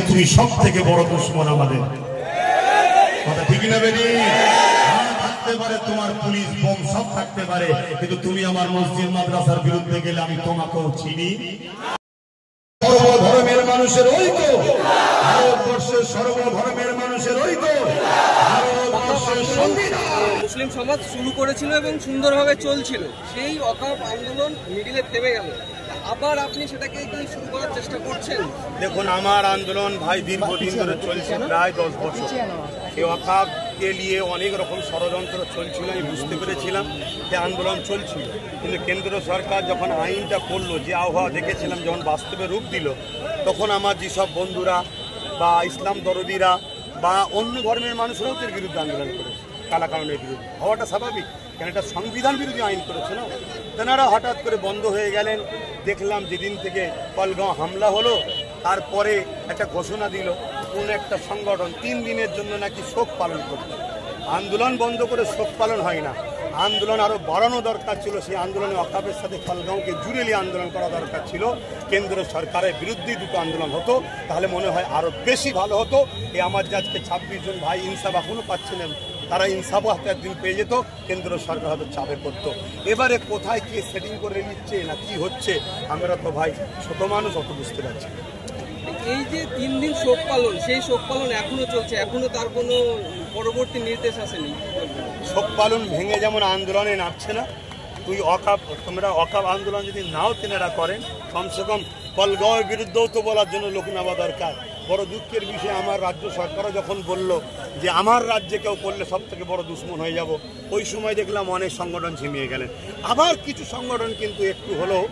তুমি সব থেকে বড় দুশ্মন আমাদের। কথা ঠিক না বেরি? থাকতে পারে তোমার পুলিশ বোম সব থাকতে পারে, কিন্তু তুমি আমার মসজিদ মাদ্রাসার বিরুদ্ধে গেলে আমি তোমাকেও চিনি। সর্বধর্মের মানুষের ঐক্য, ভারতবর্ষের সর্বধর্মের মানুষের ঐক্য, ভারতবর্ষের সংবিধান। মুসলিম সমাজ শুরু করেছিল এবং সুন্দরভাবে চলছিল, সেই ওয়াকফ আন্দোলন মিডিলে থেমে গেল, আবার আপনি সেটাকে কি শুরু করার চেষ্টা করছেন? দেখুন, আমার আন্দোলন ভাই দীর্ঘদিন ধরে চলছে, প্রায় 10 বছর। এই ওয়াকফকে নিয়ে অনেক রকম ষড়যন্ত্র চলছিল, আমি বুঝতে পেরেছিলাম যে আন্দোলন চলছিল, কিন্তু কেন্দ্র সরকার যখন আইনটা করলো, যে আবহাওয়া দেখেছিলাম যখন বাস্তবে রূপ দিল, তখন আমার যেসব বন্ধুরা বা ইসলাম দরদিরা বা অন্য ধর্মের মানুষরাও এর বিরুদ্ধে আন্দোলন করেছে, কালাকানুনের বিরুদ্ধে। হওয়াটা স্বাভাবিক, কেন এটা সংবিধান বিরোধী আইন করেছে না। তেনারা হঠাৎ করে বন্ধ হয়ে গেলেন। দেখলাম যেদিন থেকে পলগাঁও হামলা হলো, তারপরে একটা ঘোষণা দিল কোন একটা সংগঠন 3 দিনের জন্য নাকি শোক পালন করবে। আন্দোলন বন্ধ করে শোক পালন হয় না, আন্দোলন আরও বাড়ানো দরকার ছিল। সেই আন্দোলনে ওয়াকফের সাথে পলগাঁওকে জুড়ে নিয়ে আন্দোলন করা দরকার ছিল। কেন্দ্র সরকারের বিরুদ্ধেই দুটো আন্দোলন হতো, তাহলে মনে হয় আরও বেশি ভালো হতো। এই আমার যে আজকে 26 জন ভাই ইনসাফ এখনও পাচ্ছেন, তারা ইনসাফও হাতে একদিন পেয়ে যেত, কেন্দ্র সরকার হয়তো চাপে করতো। এবারে কোথায় কে সেটিং করে নিচ্ছে না কি হচ্ছে, আমরা তো ভাই ছোট মানুষ, অত বুঝতে পারছি। এই যে 3 দিন শোক পালন, সেই শোক পালন এখনো চলছে, এখনো তার কোনো পরবর্তী নির্দেশ আসেনি। শোক পালন ভেঙে যেমন আন্দোলনে নামছে না, তোমরা ওয়াকফ আন্দোলন যদি নাও তেনারা করেন, কমসে কম পলগাঁওয়ের বিরুদ্ধেও তো বলার জন্য লোক নেওয়া দরকার। বড় দুঃখের বিষয়, আমার রাজ্য সরকারও যখন বলল যে আমার রাজ্যে কেউ করলে সব থেকে বড় দুশ্মন হয়ে যাব, ওই সময় দেখলাম অনেক সংগঠন ঝিমিয়ে গেলেন। আবার কিছু সংগঠন কিন্তু একটু হলেও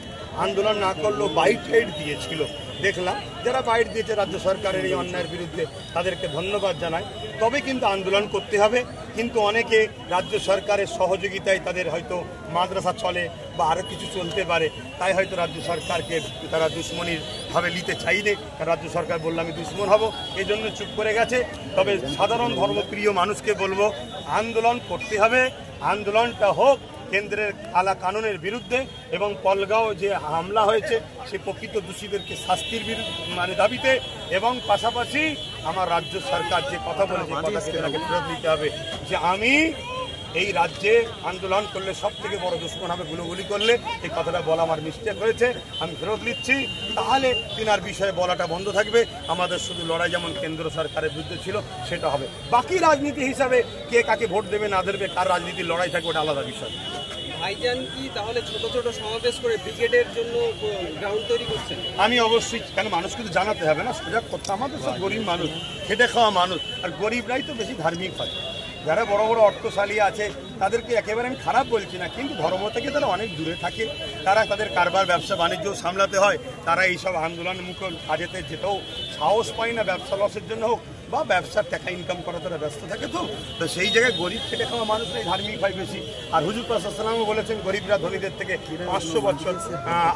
আন্দোলন না করলেও বাইট ফাইট দিয়েছিল, দেখলাম। যারা বাইট দিয়েছে রাজ্য সরকারের এই অন্যায়ের বিরুদ্ধে, তাদেরকে ধন্যবাদ জানাই। তবে কিন্তু আন্দোলন করতে হবে, কিন্তু অনেকে রাজ্য সরকারের সহযোগিতায় তাদের হয়তো মাদ্রাসা চলে বা আরও কিছু চলতে পারে, তাই হয়তো রাজ্য সরকারকে তারা দুশ্মনীর ভাবে নিতে চাইলে রাজ্য সরকার বললো আমি দুশ্মন হব, এই জন্য চুপ করে গেছে। তবে সাধারণ ধর্মপ্রিয় মানুষকে বলবো, আন্দোলন করতে হবে, আন্দোলনটা হোক কেন্দ্রের কালা কানুনের বিরুদ্ধে, এবং পলগাঁও যে হামলা হয়েছে সে প্রকৃত দোষীদেরকে শাস্তির দাবিতে, এবং পাশাপাশি আমার রাজ্য সরকার যে কথা বলেছে কথাকে তাকে ফেরত দিতে হবে, যে আমি এই রাজ্যে আন্দোলন করলে সব থেকে বড় দুশ্মন হবে গুলোগুলি করলে। এই কথাটা বলা আমার মিস্টেক হয়েছে, আমি ফেরত নিচ্ছি। তাহলে তিনার বিষয়ে বলাটা বন্ধ থাকবে। আমাদের শুধু লড়াই যেমন কেন্দ্র সরকারের বিরুদ্ধে ছিল সেটা হবে, বাকি রাজনীতি হিসাবে কে কাকে ভোট দেবে না দেবে, কার রাজনীতির লড়াই থাকবে ওটা আলাদা বিষয়। ভাইজান কি তাহলে ছোট ছোট সমাবেশ করে ব্রিগেডের জন্য গ্রাউন্ড তৈরি করছেন? আমি অবশ্যই, কেন মানুষ কিন্তু জানাতে হবে না, সোজা কথা। আমাদের সব গরিব মানুষ, খেটে খাওয়া মানুষ, আর গরিবরাই তো বেশি ধার্মিক হয়। যারা বড় বড় অর্থশালী আছে তাদেরকে একেবারে আমি খারাপ বলছি না, কিন্তু ধর্ম থেকে তারা অনেক দূরে থাকে, তারা তাদের কারবার ব্যবসা বাণিজ্য সামলাতে হয়, তারা এইসব আন্দোলনমুখ কাজেতে যেতেও সাহস পায় না, ব্যবসা লসের জন্য হোক বা ব্যবসার টাকা ইনকাম করা তারা ব্যস্ত থাকে। তো সেই জায়গায় গরিব খেটে খাওয়া মানুষরাই ধার্মিক হয় বেশি। আর হুজুর পাক সাল্লাল্লাহু আলাইহি ওয়াসাল্লাম বলেছেন গরিবরা ধনীদের থেকে 500 বছর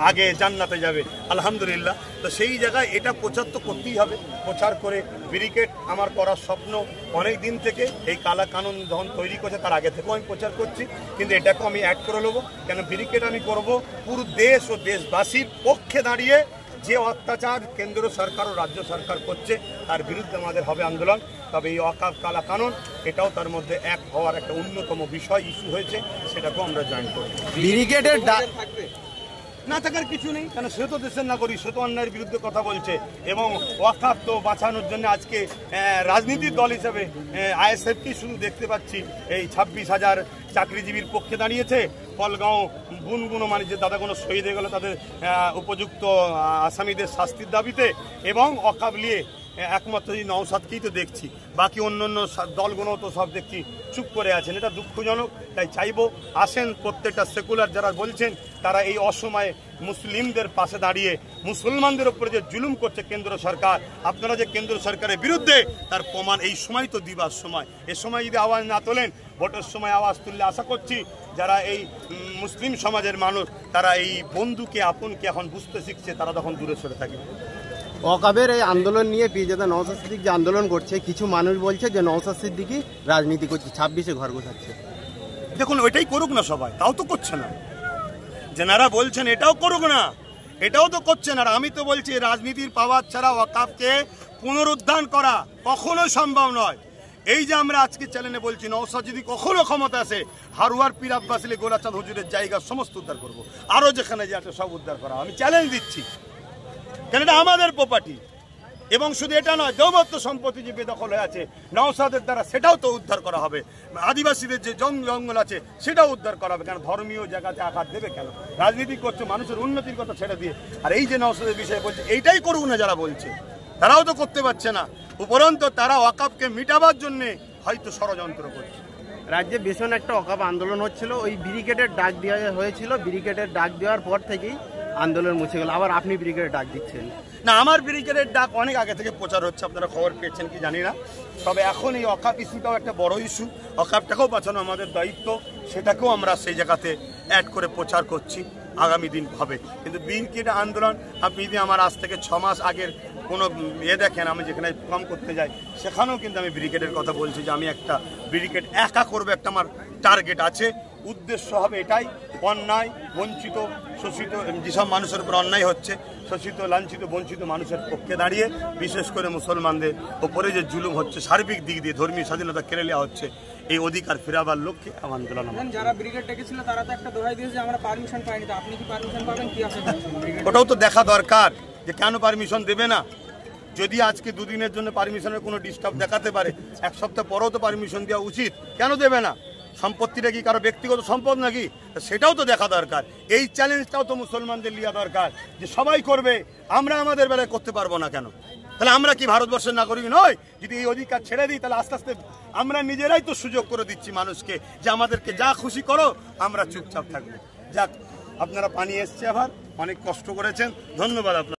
আগে জান্নাতে যাবে, আলহামদুলিল্লাহ। তো সেই জায়গায় এটা প্রচার তো করতেই হবে, প্রচার করে ব্যারিকেড আমার করার স্বপ্ন অনেক দিন থেকে। এই কালা কানুন যখন তৈরি করছে তার আগে থেকেও আমি প্রচার করছি, কিন্তু এটাকেও আমি অ্যাড করে নেবো। কেন ব্যারিকেড আমি করব পুরো দেশ ও দেশবাসীর পক্ষে দাঁড়িয়ে, যে অত্যাচার কেন্দ্র সরকার ও রাজ্য সরকার করছে তার বিরুদ্ধে আমাদের হবে আন্দোলন। তবে এই ওয়াকফ কালা কানুন এটাও তার মধ্যে এক হওয়ার একটা অন্যতম বিষয়, ইস্যু হয়েছে, সেটাকেও আমরা জয়েন করি। ব্রিগেডের না থাকার কিছু নেই, কেন সে তো দেশের নাগরিক, সে তো অন্যায়ের বিরুদ্ধে কথা বলছে, এবং ওয়াকফ তো বাঁচানোর জন্য আজকে রাজনীতির দল হিসেবে আইএসএফকেই শুধু দেখতে পাচ্ছি এই 26,000 চাকরিজীবীর পক্ষে দাঁড়িয়েছে। পলগাঁও বুনগুনো মানে যে দাদা কোনো শহীদ হয়ে গেল তাদের উপযুক্ত আসামিদের শাস্তির দাবিতে, এবং ওয়াকফ নিয়ে একমাত্র এই নওশাদকেই তো দেখছি, বাকি অন্য দলগুলো তো সব দেখছি চুপ করে আছেন। এটা দুঃখজনক। তাই চাইবো আসেন প্রত্যেকটা সেকুলার যারা বলছেন তারা এই অসময়ে মুসলিমদের পাশে দাঁড়িয়ে, মুসলমানদের উপরে যে জুলুম করছে কেন্দ্র সরকার, আপনারা যে কেন্দ্র সরকারের বিরুদ্ধে তার প্রমাণ এই সময় তো দিবার সময়। এ সময় যদি আওয়াজ না তোলেন, ভোটের সময় আওয়াজ তুললে আশা করছি যারা এই মুসলিম সমাজের মানুষ তারা এই বন্ধুকে আপনকে এখন বুঝতে শিখছে, তারা তখন দূরে সরে থাকবে। ওয়াকফের এই আন্দোলন নিয়ে পীরজাদা নওশাদ সিদ্দিকী যে আন্দোলন করছে, কিছু মানুষ বলছে যে নওশাদ সিদ্দিকী রাজনীতি করছে, 26-এ ঘর গোছাচ্ছে। দেখুন, ওইটাই করুক না সবাই, তাও তো করছে না। যেনারা বলছেন এটাও করুক না, এটাও তো করছেন। আর আমি তো বলছি রাজনীতির পাওয়ার ছাড়া ওয়াকফকে পুনরুদ্ধার করা কখনো সম্ভব নয়। এই যে আমরা আজকে চ্যানেলে বলছি, নওশাদ যদি কখনো ক্ষমতা আসে, হারুয়ার পীর আব্বাস আলী গোলাচাঁদ হুজুরের জায়গা সমস্ত উদ্ধার করব, আরো যেখানে যে আছে সব উদ্ধার করা। আমি চ্যালেঞ্জ দিচ্ছি, কারণ এটা আমাদের প্রপার্টি। এবং শুধু এটা নয়, দেওবত্ত সম্পত্তি যে বেদখল হয়ে আছে নওশাদের দ্বারা, সেটাও তো উদ্ধার করা হবে। আদিবাসীদের যে জঙ্গল আছে সেটাও উদ্ধার করা হবে। কারণ ধর্মীয় জায়গাতে আঘাত দেবে কেন? রাজনীতি করছে, মানুষের উন্নতির কথা ছেড়ে দিয়ে। আর এই যে নওশাদের বিষয়ে বলছে, এইটাই করুক না যারা বলছে, তারাও তো করতে পারছে না। উপরন্ত তারা ওয়াকাফকে মিটাবার জন্য হয়তো ষড়যন্ত্র করছে। রাজ্যে ভীষণ একটা ওয়াকাফ আন্দোলন হচ্ছিল, ওই ব্রিগেডের ডাক দেওয়া হয়েছিল, ব্রিগেডের ডাক দেওয়ার পর থেকেই আন্দোলন মুছে গেল, আবার আপনি ব্রিগেডের ডাক দিচ্ছেন। না, আমার ব্রিগেডের ডাক অনেক আগে থেকে প্রচার হচ্ছে, আপনারা খবর পেয়েছেন কি জানি না। তবে এখন এই ওয়াকাফ ইস্যুটাও একটা বড় ইস্যু, ওয়াকাফটাকেও বাঁচানো আমাদের দায়িত্ব, সেটাকেও আমরা সেই জায়গাতে অ্যাড করে প্রচার করছি, আগামী দিন হবে। কিন্তু ব্রিগেড আন্দোলন, আপনি যদি আমার আজ থেকে 6 মাস আগের কোনো দেখেন, আমি যেখানে প্রোগ্রাম করতে যাই সেখানেও কিন্তু আমি ব্রিগেডের কথা বলছি যে আমি একটা ব্রিগেড একা করবো, একটা আমার টার্গেট আছে। উদ্দেশ্য হবে এটাই, অন্যায়, বঞ্চিত, শোষিত যেসব মানুষের উপর অন্যায় হচ্ছে, শোষিত, লাঞ্ছিত, বঞ্চিত মানুষের পক্ষে দাঁড়িয়ে, বিশেষ করে মুসলমানদের ওপরে যে জুলুম হচ্ছে, সার্বিক দিক দিয়ে ধর্মীয় স্বাধীনতা কেড়ে নেওয়া হচ্ছে, এই অধিকার ফেরাবার লক্ষ্যে আন্দোলন। যারা ব্রিগেড ডেকেছিল তারা তো একটা দোহাই দিয়েছে আমরা পারমিশন পাইনি, তো আপনি কি পারমিশন পাবেন? কি আশা করছেন? ওটাও তো দেখা দরকার যে কেন পারমিশন দেবে না। যদি আজকে দুদিনের জন্য পারমিশনের কোনো ডিস্টার্ব দেখাতে পারে, 1 সপ্তাহ পরেও তো পারমিশন দেওয়া উচিত, কেন দেবে না? সম্পত্তিটা কি কারো ব্যক্তিগত সম্পদ নাকি? সেটাও তো দেখা দরকার। এই চ্যালেঞ্জটাও তো মুসলমানদের লিয়া দরকার যে সবাই করবে, আমরা আমাদের বেলায় করতে পারবো না কেন? তাহলে আমরা কি ভারতবর্ষের নাগরিক নয়? যদি এই অধিকার ছেড়ে দিই, তাহলে আস্তে আস্তে আমরা নিজেরাই তো সুযোগ করে দিচ্ছি মানুষকে যে আমাদেরকে যা খুশি করো, আমরা চুপচাপ থাকবো। যাক, আপনারা পানি এসছে, আবার অনেক কষ্ট করেছেন, ধন্যবাদ আপনার।